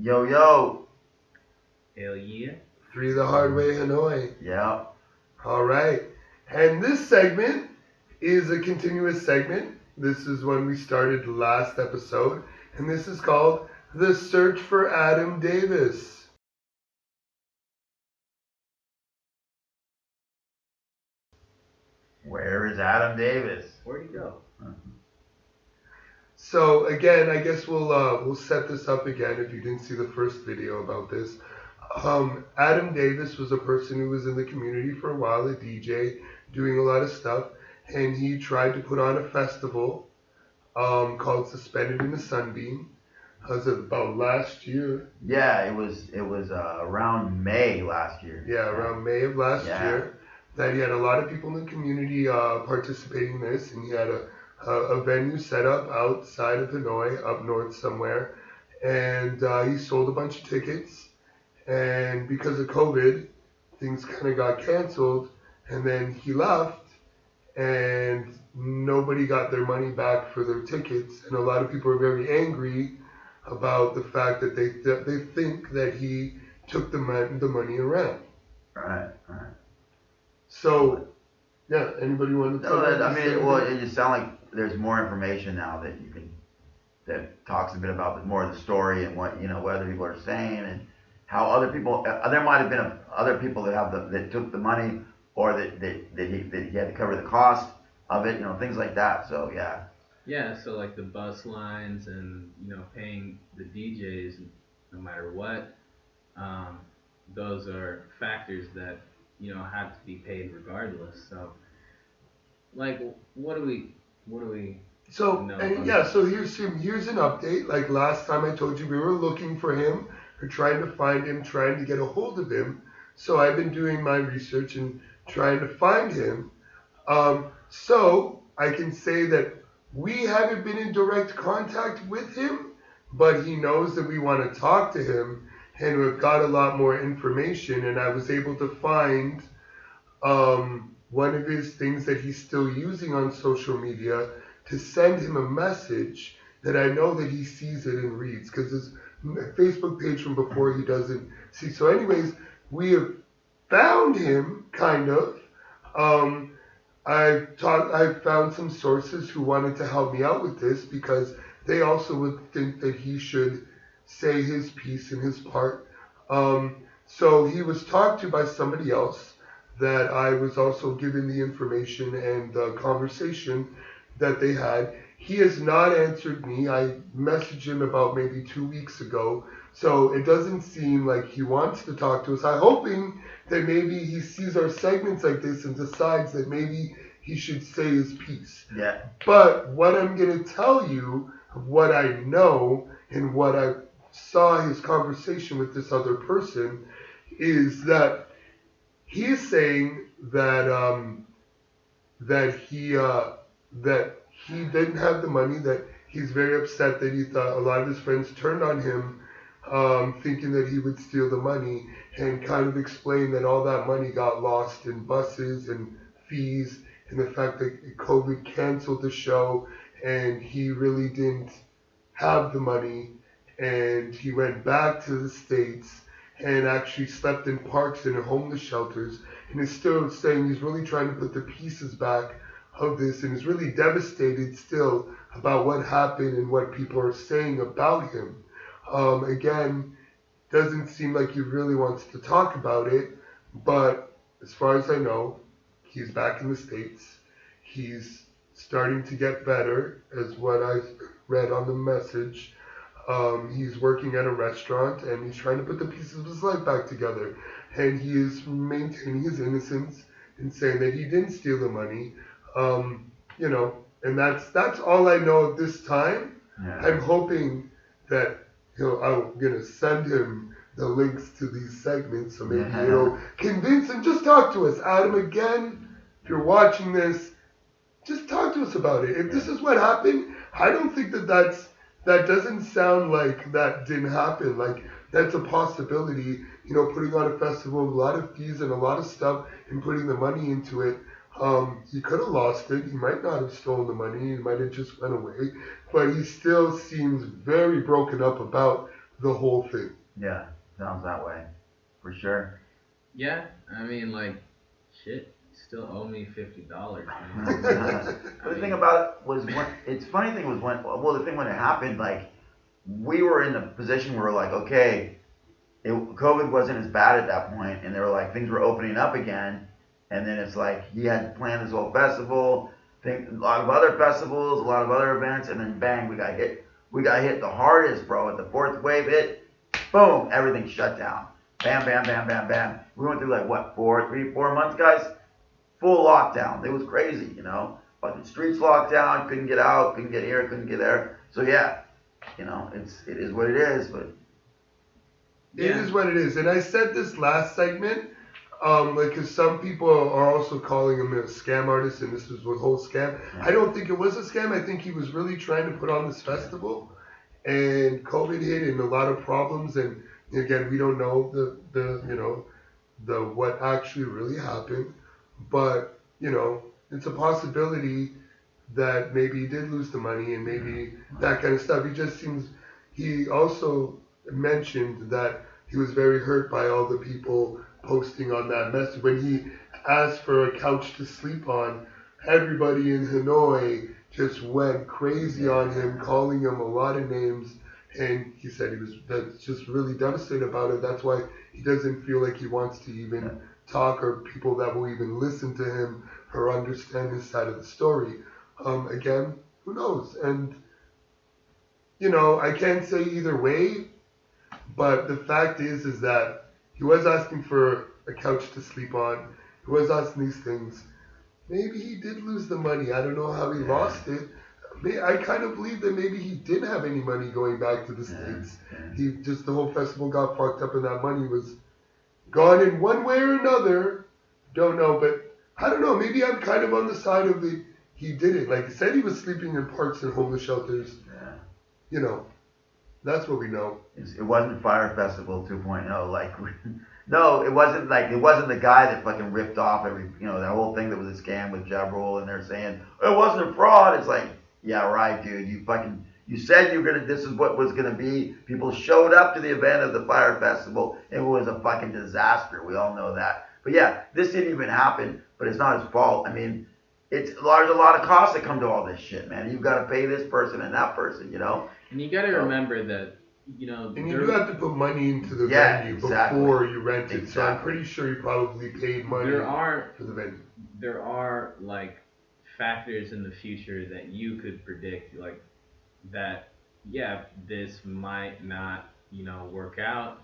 Yo, yo. Hell yeah. Through the Hard Way Hanoi. Yeah. All right. And this segment is a continuous segment. This is one we started last episode. And this is called The Search for Adam Davis. Where is Adam Davis? Where'd he go? So again, I guess we'll set this up again if you didn't see the first video about this. Adam Davis was a person who was in the community for a while, a DJ, doing a lot of stuff, and he tried to put on a festival called Suspended in a Sunbeam. Was it about last year? Yeah, it was around May last year. Yeah, around May of last year. That he had a lot of people in the community participating in this, and he had a venue set up outside of Hanoi, up north somewhere, and he sold a bunch of tickets. And because of COVID, things kind of got canceled, and then he left, and nobody got their money back for their tickets, and a lot of people are very angry about the fact that they think that he took the money around. Right. So, yeah, anybody want to talk about this? It just sounds like there's more information now that talks a bit about more of the story and what other people are saying and how other people. There might have been other people that took the money or that he had to cover the cost of it, things like that. So yeah. Yeah, so like the bus lines and paying the DJs no matter what, those are factors that have to be paid regardless. So like what do we So know? so here's an update. Like last time I told you we were looking for him, or trying to find him, trying to get a hold of him. So I've been doing my research and trying to find him. So I can say that we haven't been in direct contact with him, but he knows that we want to talk to him, and we've got a lot more information. And I was able to find one of his things that he's still using on social media to send him a message that I know that he sees it and reads, because his Facebook page from before he doesn't see. So anyways, we have found him, kind of. I found some sources who wanted to help me out with this because they also would think that he should say his piece and his part. So he was talked to by somebody else that I was also given the information and the conversation that they had. He has not answered me. I messaged him about maybe 2 weeks ago. So it doesn't seem like he wants to talk to us. I'm hoping that maybe he sees our segments like this and decides that maybe he should say his piece. Yeah. But what I'm going to tell you of what I know and what I saw his conversation with this other person is that he's saying that he didn't have the money, that he's very upset that he thought a lot of his friends turned on him thinking that he would steal the money, and kind of explain that all that money got lost in buses and fees, and the fact that COVID canceled the show and he really didn't have the money, and he went back to the States and actually slept in parks and in homeless shelters, and is still saying he's really trying to put the pieces back of this, and is really devastated still about what happened and what people are saying about him. Again, doesn't seem like he really wants to talk about it, but as far as I know, he's back in the States. He's starting to get better, as what I read on the message. He's working at a restaurant, and he's trying to put the pieces of his life back together. And he is maintaining his innocence and saying that he didn't steal the money. And that's all I know at this time. Yeah. I'm hoping that I'm gonna send him the links to these segments, so maybe he'll convince him. Just talk to us, Adam. Again, if you're watching this, just talk to us about it. If this is what happened, I don't think that doesn't sound like that didn't happen. Like, that's a possibility. Putting on a festival with a lot of fees and a lot of stuff and putting the money into it. He could have lost it. He might not have stolen the money. He might have just went away. But he still seems very broken up about the whole thing. Yeah, sounds that way, for sure. Yeah, I mean, like, shit, you still owe me $50, man. The thing about it was it's funny thing was the thing when it happened, like, we were in a position where we're like, okay, COVID wasn't as bad at that point, and they were like, things were opening up again, and then it's like, he had planned his whole festival, a lot of other festivals, a lot of other events, and then bang, we got hit the hardest, bro, at the fourth wave hit, boom, everything shut down. Bam, bam, bam, bam, bam. We went through like, what, 4 months, guys? Full lockdown. It was crazy, you know? Fucking streets locked down, couldn't get out, couldn't get here, couldn't get there. So yeah, you know, it is what it is, but. It is what it is. And I said this last segment, because some people are also calling him a scam artist, and this was a whole scam. Yeah. I don't think it was a scam. I think he was really trying to put on this festival, and COVID hit and a lot of problems, and again, we don't know the what actually really happened, but you know, it's a possibility that maybe he did lose the money and maybe that kind of stuff. He also mentioned that he was very hurt by all the people posting on that message. When he asked for a couch to sleep on, everybody in Hanoi just went crazy on him, calling him a lot of names. And he said that's just really devastated about it. That's why he doesn't feel like he wants to even talk, or people that will even listen to him or understand his side of the story. Again, who knows? And, you know, I can't say either way, but the fact is that he was asking for a couch to sleep on. He was asking these things. Maybe he did lose the money. I don't know how he lost it. I kind of believe that maybe he didn't have any money going back to the States. He just, the whole festival got fucked up and that money was gone in one way or another. Don't know, but I don't know. Maybe I'm kind of on the side of it. He did it. Like he said, he was sleeping in parks and homeless shelters. Yeah. You know, that's what we know. It wasn't Fire Festival 2.0. Like, no, it wasn't the guy that fucking ripped off that whole thing that was a scam with Jabrul, and they're saying it wasn't a fraud. It's like, yeah, right, dude. You said this is what was gonna be. People showed up to the event of the Fire Festival. It was a fucking disaster. We all know that. But yeah, this didn't even happen. But it's not his fault. I mean, there's a lot of costs that come to all this shit, man. You've got to pay this person and that person, you know. And you got to remember that, you know. And you do have to put money into the venue before you rent it. Exactly. So I'm pretty sure you probably paid money for the venue. There are like factors in the future that you could predict, like that. Yeah, this might not, work out.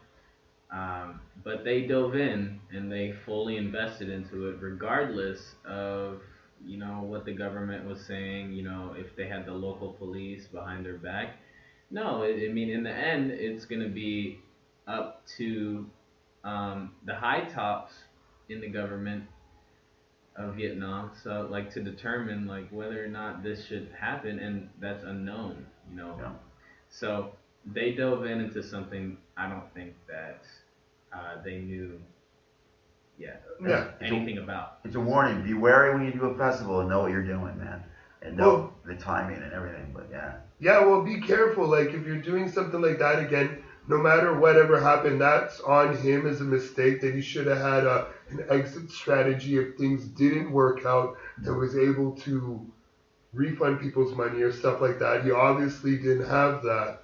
But they dove in and they fully invested into it, regardless of what the government was saying. If they had the local police behind their back. No, I mean, in the end, it's going to be up to the high tops in the government of Vietnam, so like to determine like whether or not this should happen, and that's unknown, Yeah. So they dove into something I don't think that they knew anything about. It's a warning. Be wary when you do a festival and know what you're doing, man, and know the timing and everything. But yeah. Yeah, well, be careful. Like, if you're doing something like that again, no matter whatever happened, that's on him as a mistake, that he should have had an exit strategy if things didn't work out, that was able to refund people's money or stuff like that. He obviously didn't have that.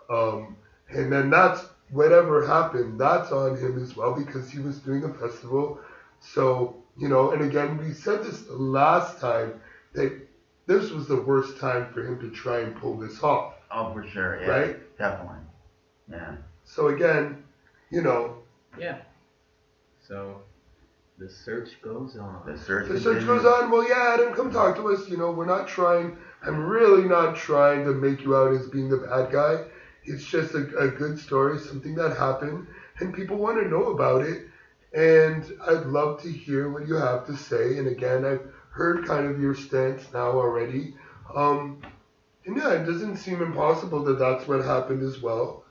And then that's, whatever happened, that's on him as well, because he was doing a festival. So, and again, we said this last time, that this was the worst time for him to try and pull this off. Oh, for sure. Yeah. Right? Definitely. Yeah. So again, Yeah. So the search goes on. The search goes on. Well, yeah, Adam, come talk to us. We're not trying. I'm really not trying to make you out as being the bad guy. It's just a good story, something that happened, and people want to know about it. And I'd love to hear what you have to say. And again, I've heard kind of your stance now already. And yeah, it doesn't seem impossible that that's what happened as well.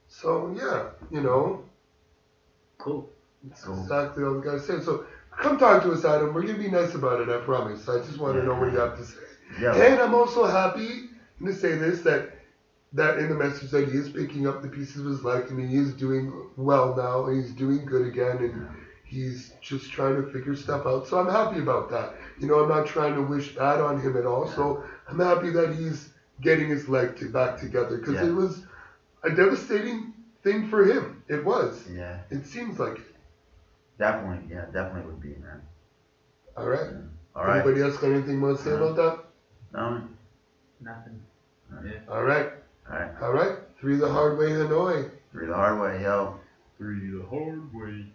So yeah, Cool. That's exactly all we gotta say. So come talk to us, Adam. We're gonna be nice about it, I promise. I just want to know what you have to say. Yeah. And I'm also happy to say this, that that in the message that he is picking up the pieces of his life. I mean, he is doing well now, and he's doing good again, and he's just trying to figure stuff out. So I'm happy about that. You know, I'm not trying to wish bad on him at all. So I'm happy that he's getting his leg back together, because it was a devastating thing for him. It was. Yeah. It seems like it. Definitely, definitely would be, man. All right. All right. Anybody else got anything more to say about that? No. Nothing. All right. All right. 3 the Hard Way Hanoi. 3 the Hard Way, yo. 3 the Hard Way.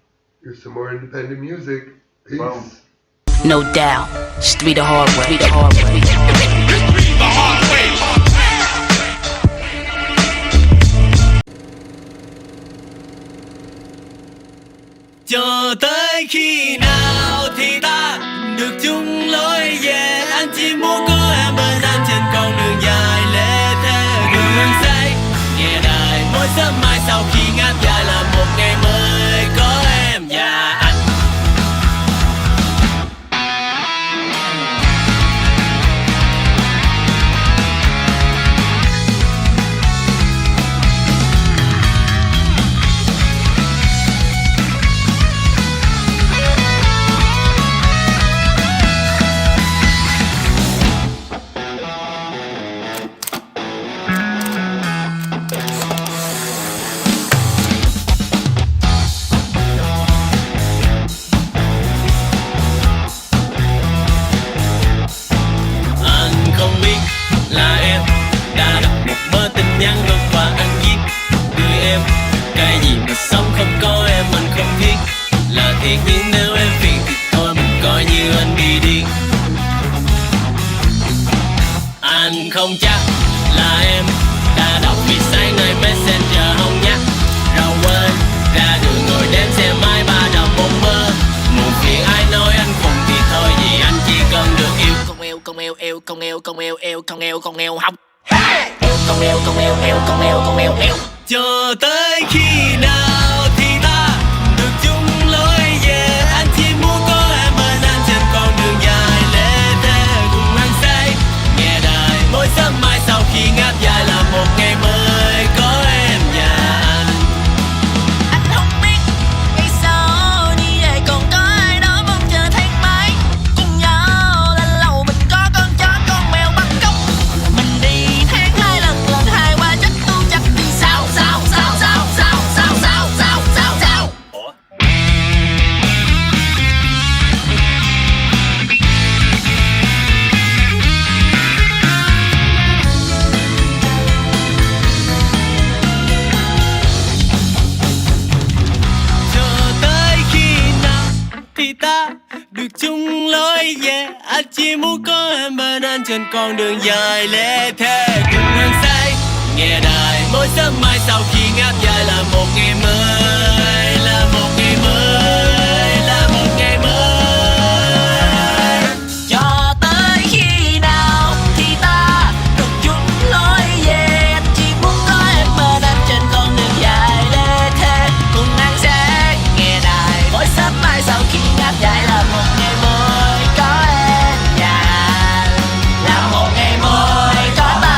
Here's some more independent music. Peace. Boom. No doubt. It's 3 the Hard Way. 3 the Hard Way. 3 the Hard Way. Cho tới khi nào thì ta được chung lối về. Anh chỉ muốn có em bên anh trên con đường dài lê thế đường hăng say. Nghe đài mỗi sớm mai sau khi ngáp dài là một ngày mới có em và anh. Là em đã đọc một mớ tin nhắn gửi qua anh viết gửi em cái gì mà sống không có em anh không thiết là thiệt, nhưng nếu em phiền thì thôi mình coi như anh bị điên. Anh không chắc là em đã đọc vì sáng nay Messenger không nhắc, rồi quên ra đường ngồi đếm xe máy ba đầu bông mơ. Muộn phiền ai nói anh khùng thì thôi, vì anh chỉ cần được yêu. Con eo hông. Con eo. Cho tới khi nào thì ta được chung lối về. Anh chỉ muốn có em bên anh trên con đường dài lê thế cùng hăng say. Nghe đài mỗi sớm mai sau khi ngáp dài là một ngày mới có em và anh. Anh không biết vì sao đi về còn có ai đó mong chờ tháng mấy. Cùng nhau lên lầu mình có con chó con mèo bắt cóc. Mình đi tháng 2 lần hai qua chắc tu chắc thì sao. Ủa? Cho tới khi nào thì ta được chung lối về. Anh chỉ muốn có em bên anh trên con đường dài lê thế cùng hăng say. Nghe đài mỗi sớm mai sau khi ngáp dài là một ngày mới, là một ngày mới, là một ngày mới. Cho tới khi nào thì ta được chung lối về. Anh chỉ muốn có em bên anh trên con đường dài lê thế cùng hăng say. Nghe đài mỗi sớm mai sau khi ngáp dài là một ngày mới có em và anh, là một ngày mới có ta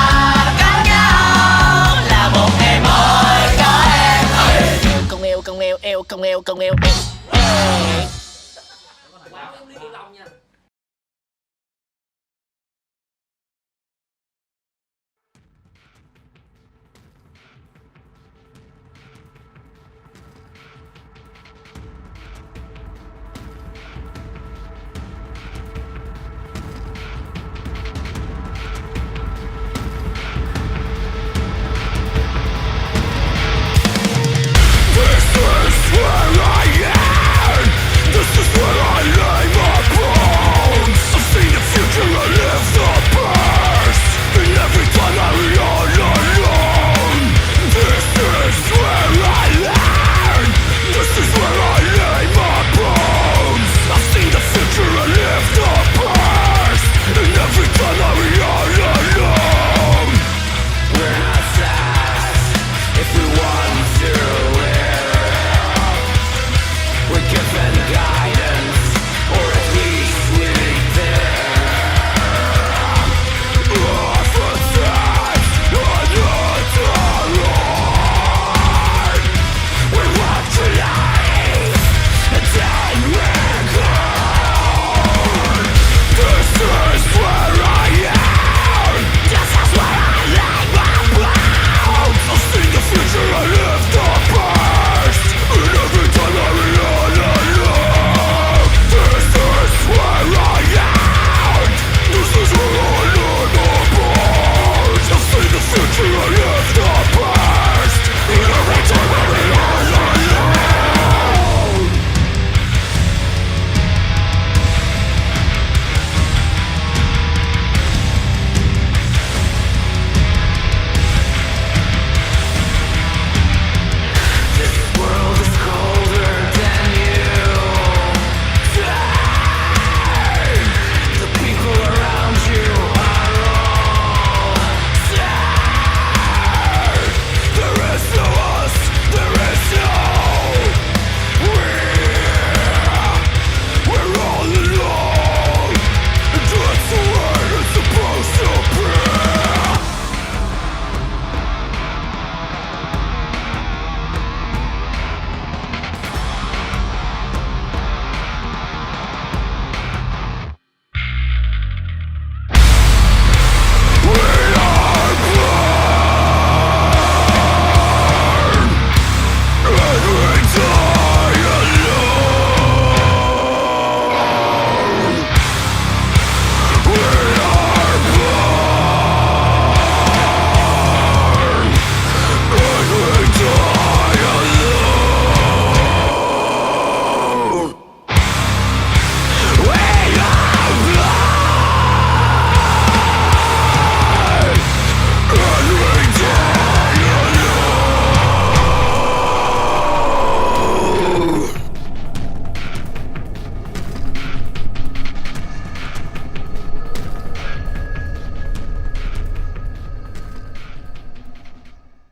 có nhau, là một ngày mới có em. Con eo.